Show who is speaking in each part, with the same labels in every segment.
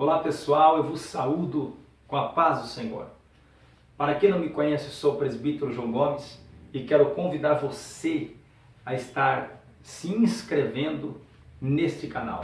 Speaker 1: Olá pessoal, eu vos saúdo com a paz do Senhor. Para quem não me conhece, sou o presbítero João Gomes e quero convidar você a estar se inscrevendo neste canal.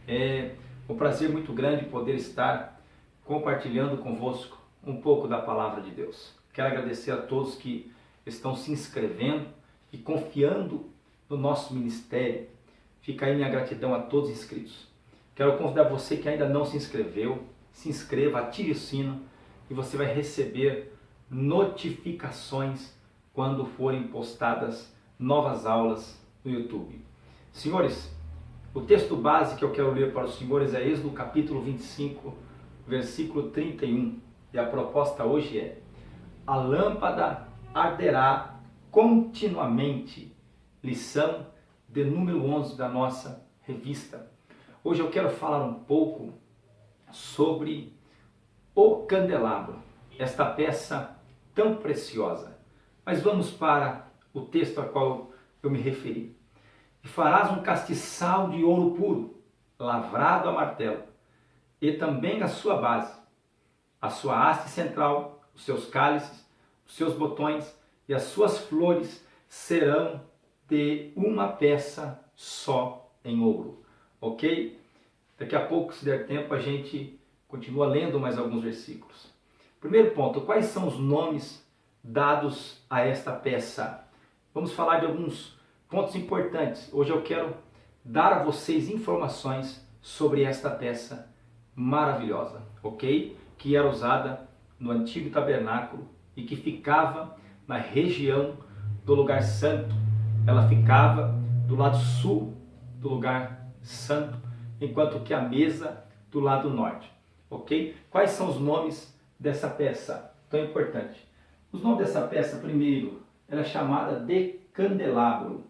Speaker 1: É um prazer muito grande poder estar compartilhando convosco um pouco da palavra de Deus. Quero agradecer a todos que estão se inscrevendo e confiando no nosso ministério. Fica aí minha gratidão a todos os inscritos. Quero convidar você que ainda não se inscreveu, se inscreva, ative o sino e você vai receber notificações quando forem postadas novas aulas no YouTube. Senhores, o texto base que eu quero ler para os senhores é Êxodo capítulo 25, versículo 31. E a proposta hoje é: a lâmpada arderá continuamente. Lição de número 11 da nossa revista. Hoje eu quero falar um pouco sobre o candelabro, esta peça tão preciosa. Mas vamos para o texto a qual eu me referi. E farás um castiçal de ouro puro, lavrado a martelo, e também a sua base, a sua haste central, os seus cálices, os seus botões e as suas flores serão de uma peça só em ouro. Ok? Daqui a pouco, se der tempo, a gente continua lendo mais alguns versículos. Primeiro ponto, quais são os nomes dados a esta peça? Vamos falar de alguns pontos importantes. Hoje eu quero dar a vocês informações sobre esta peça maravilhosa, ok? Que era usada no antigo tabernáculo e que ficava na região do lugar santo. Ela ficava do lado sul do lugar santo, enquanto que a mesa do lado norte, ok? Quais são os nomes dessa peça tão importante? Os nomes dessa peça, primeiro, ela é chamada de candelabro.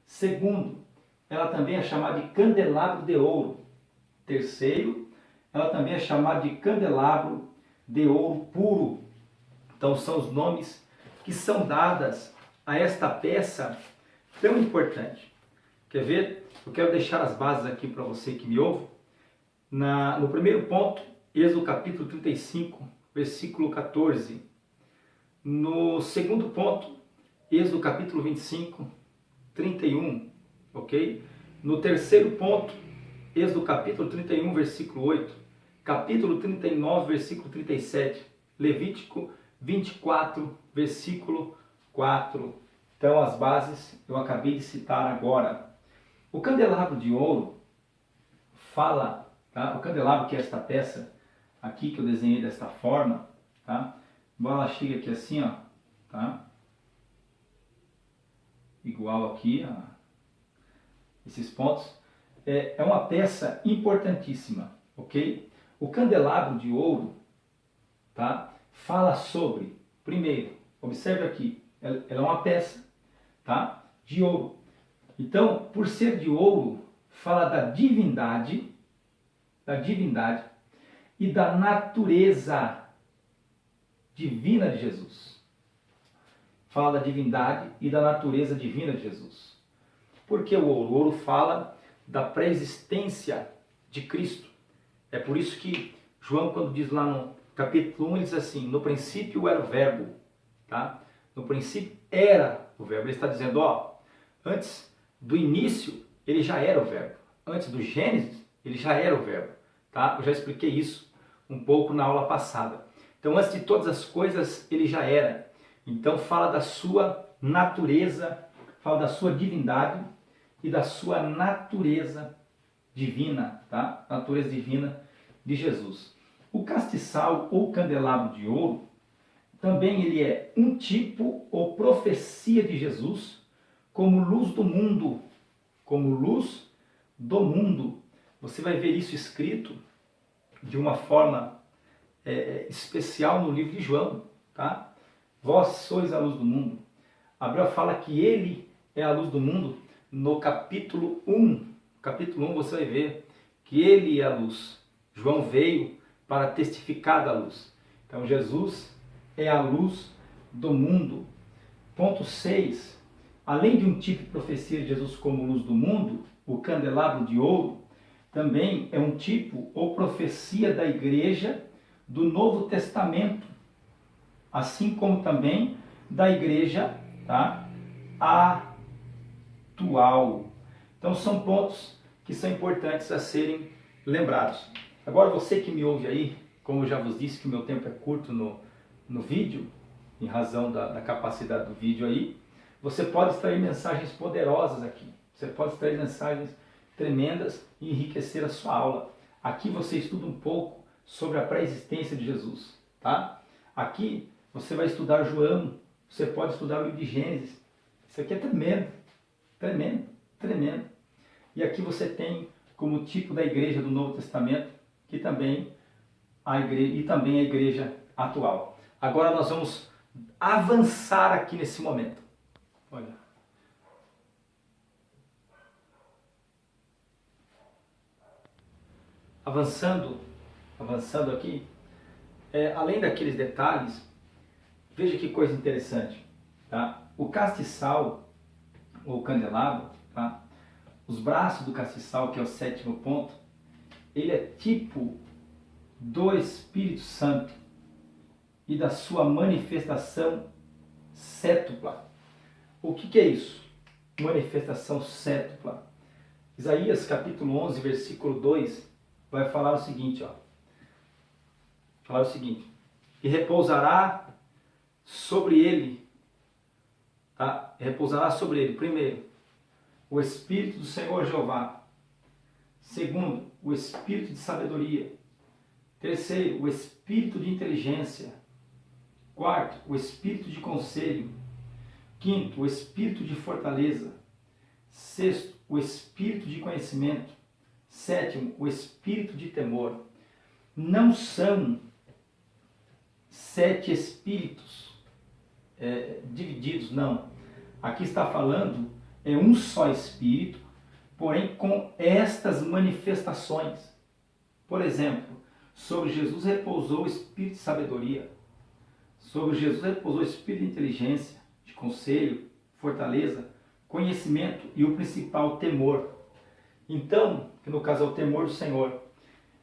Speaker 1: Segundo, ela também é chamada de candelabro de ouro. Terceiro, ela também é chamada de candelabro de ouro puro. Então são os nomes que são dadas a esta peça tão importante. Quer ver? Eu quero deixar as bases aqui para você que me ouve. No primeiro ponto, Êxodo capítulo 35, versículo 14. No segundo ponto, Êxodo capítulo 25, 31. Ok? No terceiro ponto, Êxodo capítulo 31, versículo 8. Capítulo 39, versículo 37. Levítico 24, versículo 4. Então, as bases eu acabei de citar agora. O candelabro de ouro fala, tá? O candelabro, que é esta peça aqui que eu desenhei desta forma, tá? Ela chega aqui assim, ó, tá? Igual aqui, ó, esses pontos. É uma peça importantíssima, ok? O candelabro de ouro, tá? Fala sobre, primeiro, observe aqui, ela é uma peça, tá? De ouro. Então, por ser de ouro, fala da divindade e da natureza divina de Jesus. Fala da divindade e da natureza divina de Jesus. Porque o ouro? O ouro fala da pré-existência de Cristo. É por isso que João, quando diz lá no capítulo 1, ele diz assim: no princípio era o verbo. Tá? No princípio era o verbo. Ele está dizendo, ó, antes do início, ele já era o verbo. Antes do Gênesis, ele já era o verbo. Tá? Eu já expliquei isso um pouco na aula passada. Então, antes de todas as coisas, ele já era. Então, fala da sua natureza, fala da sua divindade e da sua natureza divina, tá? Natureza divina de Jesus. O castiçal ou candelabro de ouro, também ele é um tipo ou profecia de Jesus, como luz do mundo, como luz do mundo. Você vai ver isso escrito de uma forma especial no livro de João, tá? Vós sois a luz do mundo. Abraão fala que ele é a luz do mundo no capítulo 1. Capítulo 1 você vai ver que ele é a luz. João veio para testificar da luz. Então Jesus é a luz do mundo. Ponto 6. Além de um tipo de profecia de Jesus como luz do mundo, o candelabro de ouro também é um tipo ou profecia da igreja do Novo Testamento, assim como também da igreja, tá, atual. Então são pontos que são importantes a serem lembrados. Agora você que me ouve aí, como eu já vos disse que o meu tempo é curto no vídeo, em razão da capacidade do vídeo aí, você pode extrair mensagens poderosas aqui. Você pode extrair mensagens tremendas e enriquecer a sua aula. Aqui você estuda um pouco sobre a pré-existência de Jesus, tá? Aqui você vai estudar João, você pode estudar o livro de Gênesis. Isso aqui é tremendo, tremendo, tremendo. E aqui você tem como tipo da igreja do Novo Testamento, que também a igreja atual. Agora nós vamos avançar aqui nesse momento. Olha. Avançando aqui, além daqueles detalhes, veja que coisa interessante, tá? O castiçal, ou candelabro, tá? Os braços do castiçal, que é o 7º ponto, ele é tipo do Espírito Santo e da sua manifestação sétupla. O que é isso? Manifestação sétupla. Isaías capítulo 11, versículo 2, vai falar o seguinte, e repousará sobre ele, tá? Repousará sobre ele, primeiro, o Espírito do Senhor Jeová. Segundo, o Espírito de sabedoria. Terceiro, o Espírito de inteligência. Quarto, o Espírito de conselho. Quinto, o Espírito de fortaleza. Sexto, o Espírito de conhecimento. Sétimo, o Espírito de temor. Não são 7 espíritos divididos, não. Aqui está falando, é um só Espírito, porém com estas manifestações. Por exemplo, sobre Jesus repousou o Espírito de sabedoria. Sobre Jesus repousou o Espírito de inteligência, de conselho, fortaleza, conhecimento e o principal, temor. Então, que no caso é o temor do Senhor.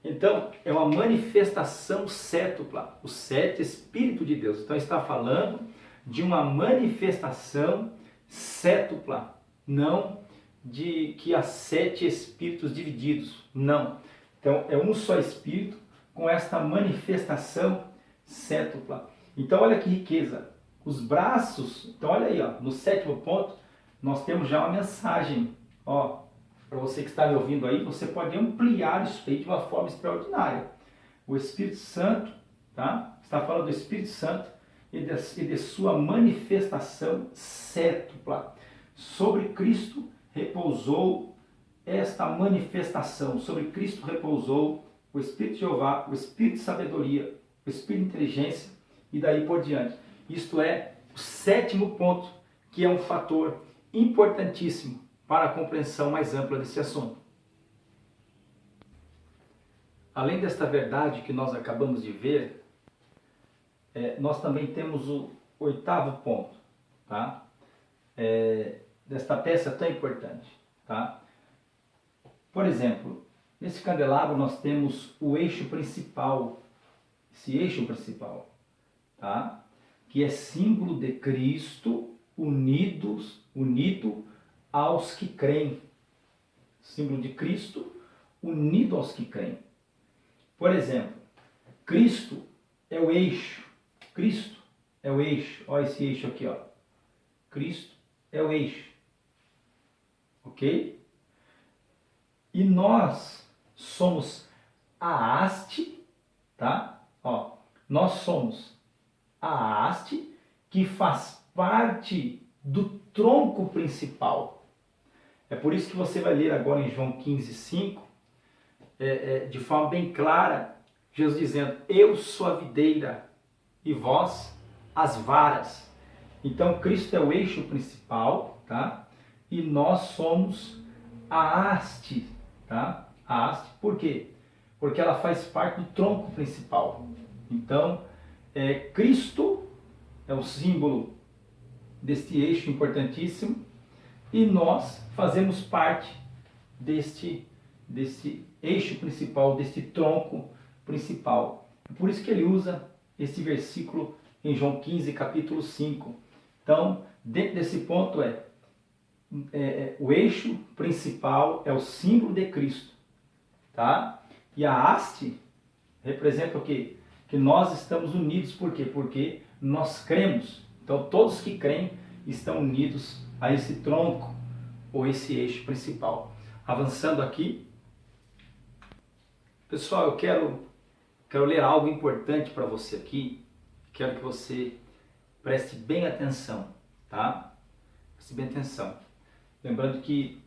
Speaker 1: Então, é uma manifestação sétupla, o 7 Espírito de Deus. Então, está falando de uma manifestação sétupla, não de que há 7 Espíritos divididos, não. Então, é um só Espírito com esta manifestação sétupla. Então, olha que riqueza. Os braços, então olha aí, no 7º ponto, nós temos já uma mensagem, para você que está me ouvindo aí, você pode ampliar isso aí de uma forma extraordinária. O Espírito Santo, tá? Está falando do Espírito Santo e de sua manifestação sétupla. Sobre Cristo repousou esta manifestação. Sobre Cristo repousou o Espírito de Jeová, o Espírito de sabedoria, o Espírito de inteligência e daí por diante. Isto é o 7º ponto, que é um fator importantíssimo para a compreensão mais ampla desse assunto. Além desta verdade que nós acabamos de ver, nós também temos o 8º ponto, tá? Desta peça tão importante, tá? Por exemplo, nesse candelabro nós temos o eixo principal, esse eixo principal, tá? Que é símbolo de Cristo unido aos que creem. Símbolo de Cristo unido aos que creem. Por exemplo, Cristo é o eixo. Cristo é o eixo. Olha esse eixo aqui, Cristo é o eixo. Ok? E nós somos a haste, tá? Nós somos a haste que faz parte do tronco principal. É por isso que você vai ler agora em João 15:5, de forma bem clara, Jesus dizendo, eu sou a videira e vós as varas. Então Cristo é o eixo principal, tá? E nós somos a haste, tá? A haste, por quê? Porque ela faz parte do tronco principal. Então, Cristo é o símbolo deste eixo importantíssimo e nós fazemos parte deste desse eixo principal, desse tronco principal. Por isso que ele usa esse versículo em João 15, capítulo 5. Então, dentro desse ponto o eixo principal é o símbolo de Cristo, tá? E a haste representa o quê? Que nós estamos unidos, por quê? Porque nós cremos. Então, todos que creem estão unidos a esse tronco ou esse eixo principal. Avançando aqui, pessoal, eu quero ler algo importante para você aqui. Quero que você preste bem atenção, tá? Preste bem atenção. Lembrando que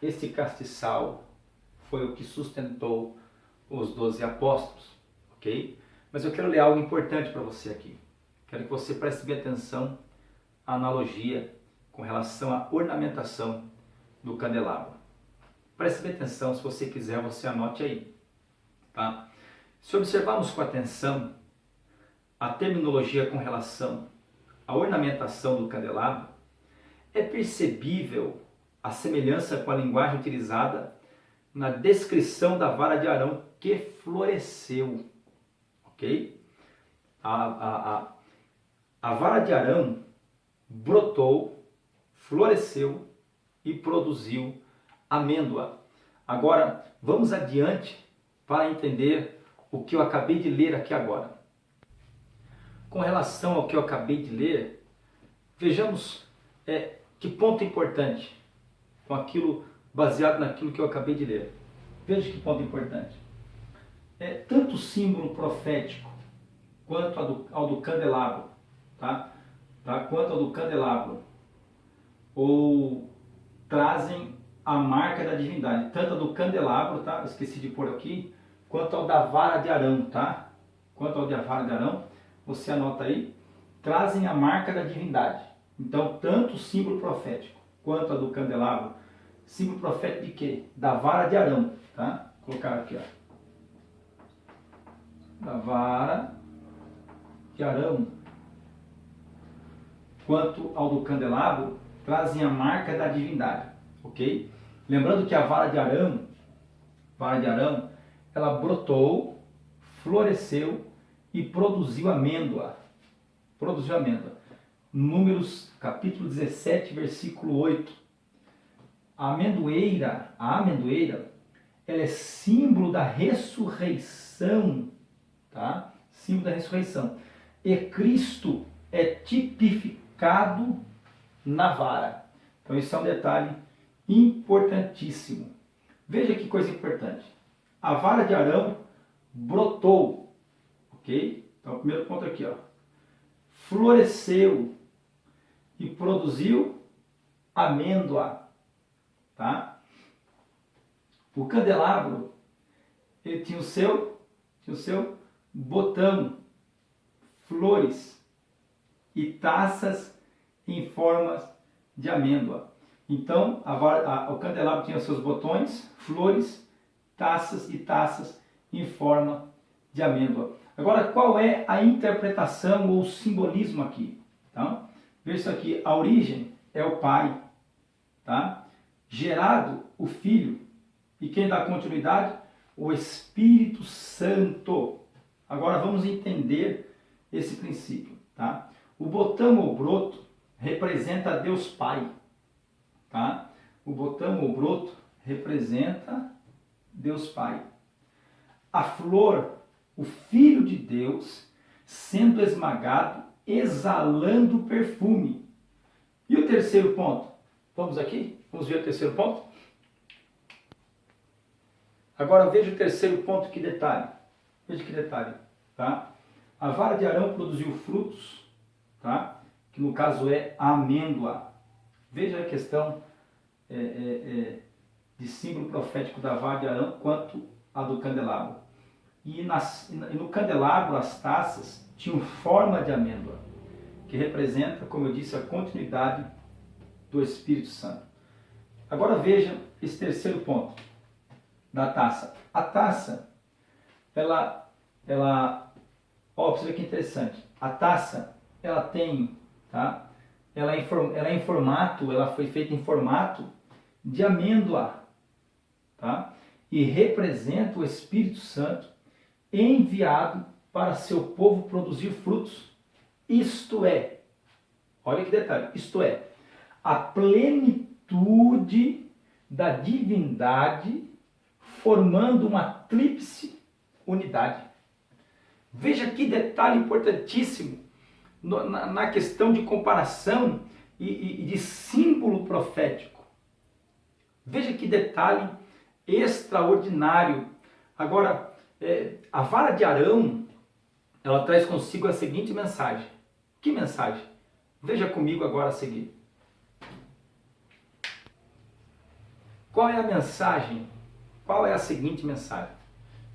Speaker 1: esse castiçal foi o que sustentou os 12 apóstolos, ok? Mas eu quero ler algo importante para você aqui. Quero que você preste bem atenção à analogia com relação à ornamentação do candelabro. Preste bem atenção, se você quiser, você anote aí, tá? Se observarmos com atenção a terminologia com relação à ornamentação do candelabro, é percebível a semelhança com a linguagem utilizada na descrição da vara de Arão que floresceu, ok? A vara de Arão brotou, floresceu e produziu amêndoa. Agora, vamos adiante para entender o que eu acabei de ler aqui agora. Com relação ao que eu acabei de ler, vejamos que ponto importante, com aquilo baseado naquilo que eu acabei de ler. Veja que ponto importante. Tanto o símbolo profético quanto ao do candelabro, tá? Quanto ao do candelabro, ou trazem a marca da divindade, tanto a do candelabro, tá? Esqueci de pôr aqui, quanto ao da vara de Arão, tá? Quanto ao da vara de Arão, você anota aí, trazem a marca da divindade. Então, tanto o símbolo profético quanto a do candelabro, símbolo profético de quê? Da vara de Arão, tá? Vou colocar aqui, ó. Da vara de Arão, quanto ao do candelabro, trazem a marca da divindade, ok? Lembrando que a vara de Arão, ela brotou, floresceu e produziu amêndoa. Números capítulo 17, versículo 8. A amendoeira, ela é símbolo da ressurreição, tá? Símbolo da ressurreição. E Cristo é tipificado na vara. Então isso é um detalhe importantíssimo. Veja que coisa importante. A vara de Arão brotou, ok? Então o primeiro ponto aqui, ó. Floresceu e produziu amêndoa, tá? O candelabro, ele tinha o seu botão, flores e taças em formas de amêndoa. Então, o candelabro tinha seus botões, flores, taças em forma de amêndoa. Agora, qual é a interpretação ou simbolismo aqui? Então, veja isso aqui, a origem é o Pai, tá? Gerado o Filho, e quem dá continuidade? O Espírito Santo. Agora vamos entender esse princípio, tá? O botão ou broto representa Deus Pai, tá? O botão ou broto representa Deus Pai. A flor, o Filho de Deus, sendo esmagado, exalando perfume. E o terceiro ponto? Vamos aqui? Vamos ver o terceiro ponto? Agora veja o terceiro ponto, que detalhe. Veja que detalhe, tá? A vara de Arão produziu frutos, tá? Que no caso é a amêndoa. Veja a questão de símbolo profético da vara de Arão quanto a do candelabro. E no candelabro as taças tinham forma de amêndoa, que representa, como eu disse, a continuidade do Espírito Santo. Agora veja esse terceiro ponto da taça. A taça, observe que interessante. A taça, ela tem, tá? Ela foi feita em formato de amêndoa, tá? E representa o Espírito Santo enviado para seu povo produzir frutos. Isto é, olha que detalhe, isto é, a plenitude da divindade formando uma tríplice unidade. Veja que detalhe importantíssimo na questão de comparação e de símbolo profético. Veja que detalhe extraordinário. Agora, a vara de Arão, ela traz consigo a seguinte mensagem. Que mensagem? Veja comigo agora a seguir. Qual é a mensagem? Qual é a seguinte mensagem?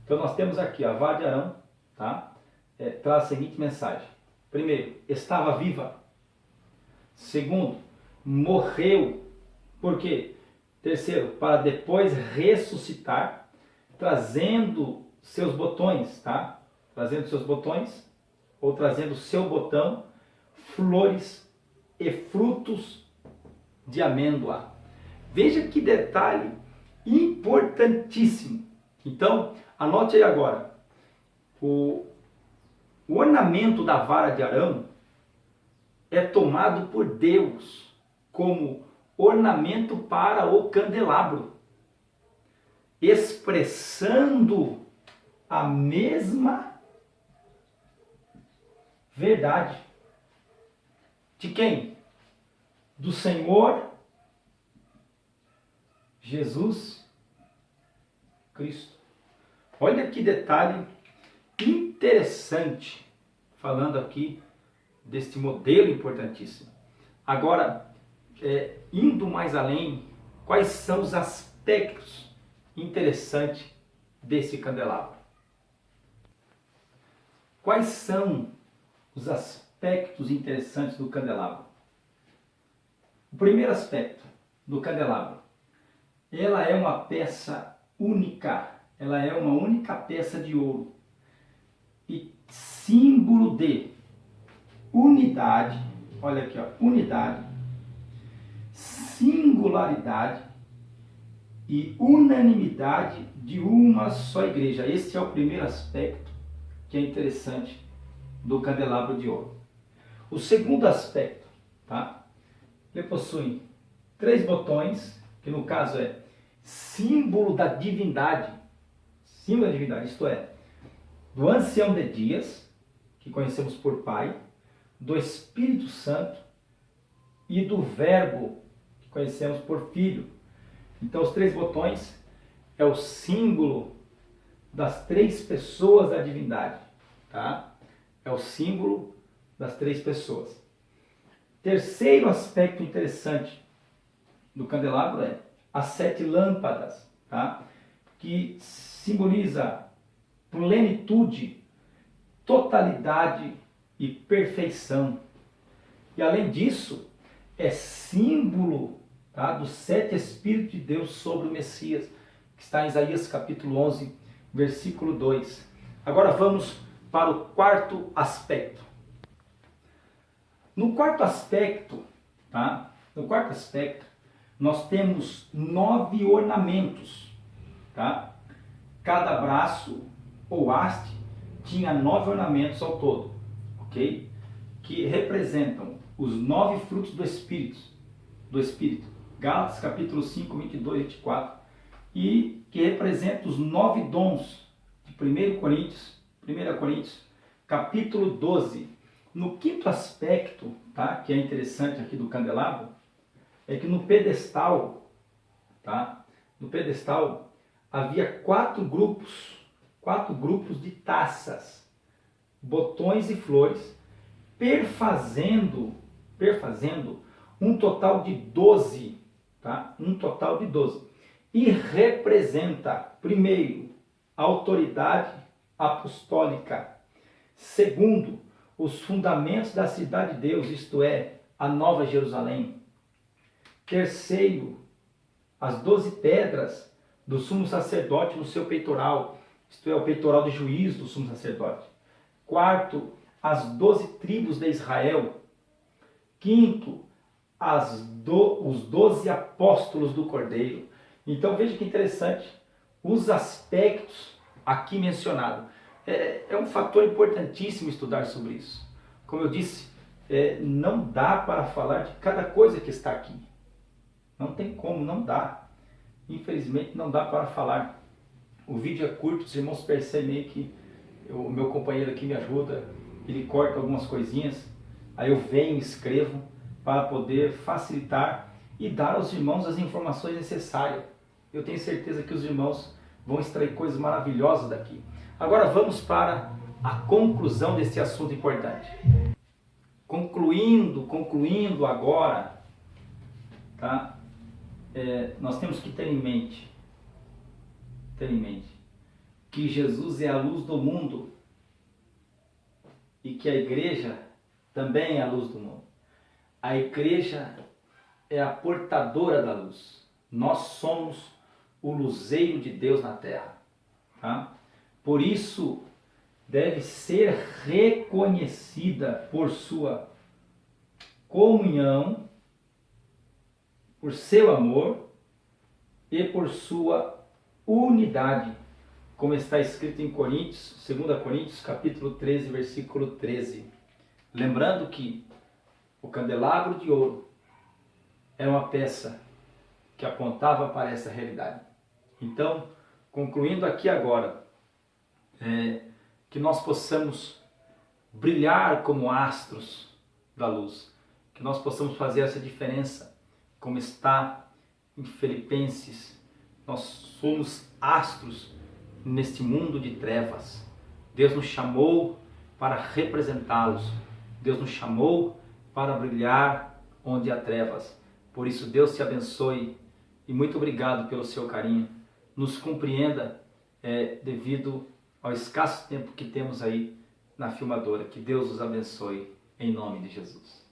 Speaker 1: Então nós temos aqui a vara de Arão, tá? Traz a seguinte mensagem. Primeiro, estava viva. Segundo, morreu. Por quê? Terceiro, para depois ressuscitar, trazendo seus botões, tá? Trazendo seus botões, ou trazendo seu botão, flores e frutos de amêndoa. Veja que detalhe importantíssimo. Então, anote aí agora. O ornamento da vara de Arão é tomado por Deus como ornamento para o candelabro, expressando a mesma verdade. De quem? Do Senhor Jesus Cristo. Olha que detalhe interessante, falando aqui deste modelo importantíssimo. Agora, indo mais além, quais são os aspectos interessantes desse candelabro? Quais são os aspectos interessantes do candelabro? O primeiro aspecto do candelabro, ela é uma peça única, ela é uma única peça de ouro e símbolo de unidade, olha aqui, ó, unidade, singularidade e unanimidade de uma só igreja. Esse é o primeiro aspecto que é interessante do candelabro de ouro. O segundo aspecto, tá? Ele possui 3 botões, que no caso é símbolo da divindade, isto é, do ancião de dias, que conhecemos por Pai, do Espírito Santo e do Verbo, que conhecemos por Filho. Então os 3 botões é o símbolo das 3 pessoas da divindade, tá? É o símbolo das 3 pessoas. Terceiro aspecto interessante do candelabro é as 7 lâmpadas, tá? Que simboliza plenitude, totalidade e perfeição. E além disso, é símbolo, tá, dos 7 Espíritos de Deus sobre o Messias, que está em Isaías capítulo 11, versículo 2. Agora vamos para o quarto aspecto. No quarto aspecto, tá? No quarto aspecto, nós temos 9 ornamentos, tá? Cada braço ou haste tinha 9 ornamentos ao todo, ok? Que representam os 9 frutos do Espírito. Gálatas capítulo 5, 22 e 24. E que representa os 9 dons de 1 Coríntios, capítulo 12. No quinto aspecto, tá, que é interessante aqui do candelabro, é que no pedestal, tá, no pedestal havia 4 grupos de taças, botões e flores, perfazendo um total de 12, tá? Um total de 12. E representa, primeiro, a autoridade apostólica. Segundo, os fundamentos da cidade de Deus, isto é, a Nova Jerusalém. Terceiro, as 12 pedras do sumo sacerdote no seu peitoral, isto é, o peitoral de juízo do sumo sacerdote. Quarto, as 12 tribos de Israel. Quinto, os 12 apóstolos do Cordeiro. Então veja que interessante, os aspectos aqui mencionados. É um fator importantíssimo estudar sobre isso. Como eu disse, não dá para falar de cada coisa que está aqui. Não tem como, não dá. Infelizmente não dá para falar. O vídeo é curto, os irmãos percebem que o meu companheiro aqui me ajuda, ele corta algumas coisinhas, aí eu venho e escrevo para poder facilitar e dar aos irmãos as informações necessárias. Eu tenho certeza que os irmãos vão extrair coisas maravilhosas daqui. Agora vamos para a conclusão desse assunto importante. Concluindo agora, tá? Nós temos que ter em mente que Jesus é a luz do mundo e que a igreja também é a luz do mundo. A igreja é a portadora da luz. Nós somos o luzeiro de Deus na terra. Tá? Por isso, deve ser reconhecida por sua comunhão, por seu amor e por sua unidade, como está escrito em Coríntios, 2 Coríntios, capítulo 13, versículo 13. Lembrando que o candelabro de ouro era uma peça que apontava para essa realidade. Então, concluindo aqui agora, que nós possamos brilhar como astros da luz, que nós possamos fazer essa diferença, como está em Filipenses. Nós somos astros neste mundo de trevas. Deus nos chamou para representá-los. Deus nos chamou para brilhar onde há trevas. Por isso, Deus te abençoe e muito obrigado pelo seu carinho. Nos compreenda devido ao escasso tempo que temos aí na filmadora. Que Deus os abençoe em nome de Jesus.